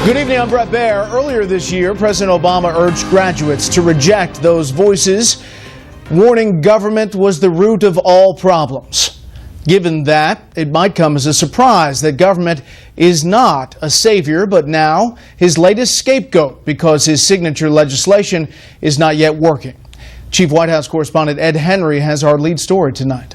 Good evening, I'm Brett Baer. Earlier this year, President Obama urged graduates to reject those voices, warning government was the root of all problems. Given that, it might come as a surprise that government is not a savior, but now his latest scapegoat because his signature legislation is not yet working. Chief White House correspondent Ed Henry has our lead story tonight.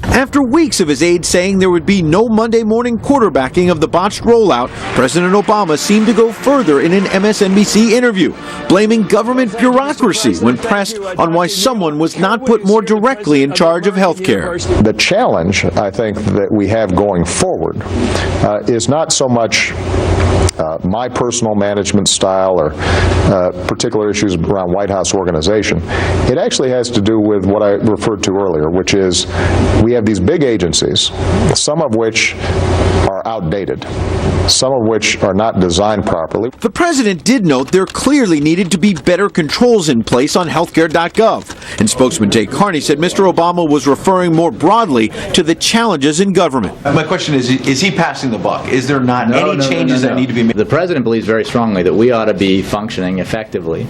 After weeks of his aides saying there would be no Monday morning quarterbacking of the botched rollout, President Obama seemed to go further in an MSNBC interview, blaming government bureaucracy when pressed on why someone was not put more directly in charge of health care. The challenge, I think, that we have going forward is not so much my personal management style or particular issues around White House organization. It actually has to do with what I referred to earlier, which is we have these big agencies, some of which are outdated, some of which are not designed properly. The president did note there clearly needed to be better controls in place on healthcare.gov. And spokesman Jay Carney said Mr. Obama was referring more broadly to the challenges in government. My question is he passing the buck? Is there not any changes that need to be made? The president believes very strongly that we ought to be functioning effectively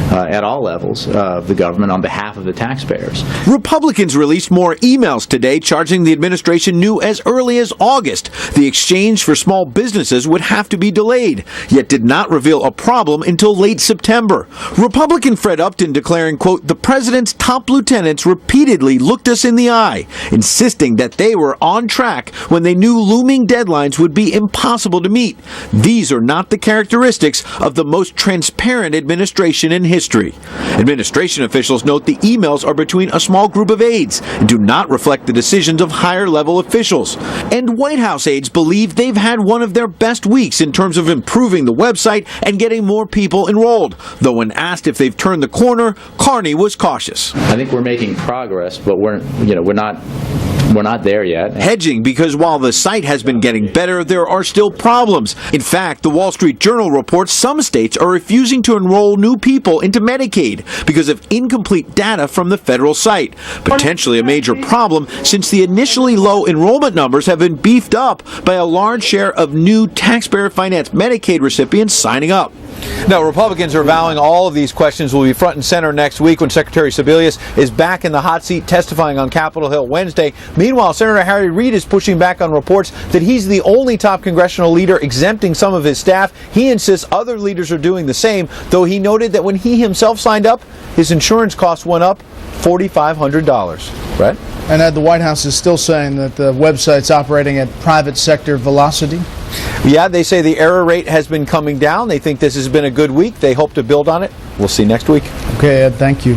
at all levels of the government on behalf of the taxpayers. Republicans released more emails today charging the administration knew as early as August the exchange for small businesses would have to be delayed, yet did not reveal a problem until late September. Republican Fred Upton declaring, quote, the president's top lieutenants repeatedly looked us in the eye, insisting that they were on track when they knew looming deadlines would be impossible to meet. These are not the characteristics of the most transparent administration in history. Administration officials note the emails are between a small group of aides and do not reflect the decisions of higher-level officials. And White House aides believe they've had one of their best weeks in terms of improving the website and getting more people enrolled. Though when asked if they've turned the corner, Carney was cautious. I think we're making progress, but we're not there yet. Hedging because while the site has been getting better, there are still problems. In fact, the Wall Street Journal reports some states are refusing to enroll new people into Medicaid because of incomplete data from the federal site. Potentially a major problem since the initially low enrollment numbers have been beefed up by a large share of new taxpayer-financed Medicaid recipients signing up. Now, Republicans are vowing all of these questions will be front and center next week when Secretary Sebelius is back in the hot seat testifying on Capitol Hill Wednesday. Meanwhile, Senator Harry Reid is pushing back on reports that he's the only top congressional leader exempting some of his staff. He insists other leaders are doing the same, though he noted that when he himself signed up, his insurance costs went up $4,500. Right? And the White House is still saying that the website's operating at private sector velocity. Yeah, they say the error rate has been coming down. They think this has been a good week. They hope to build on it. We'll see next week. Okay, Ed, thank you.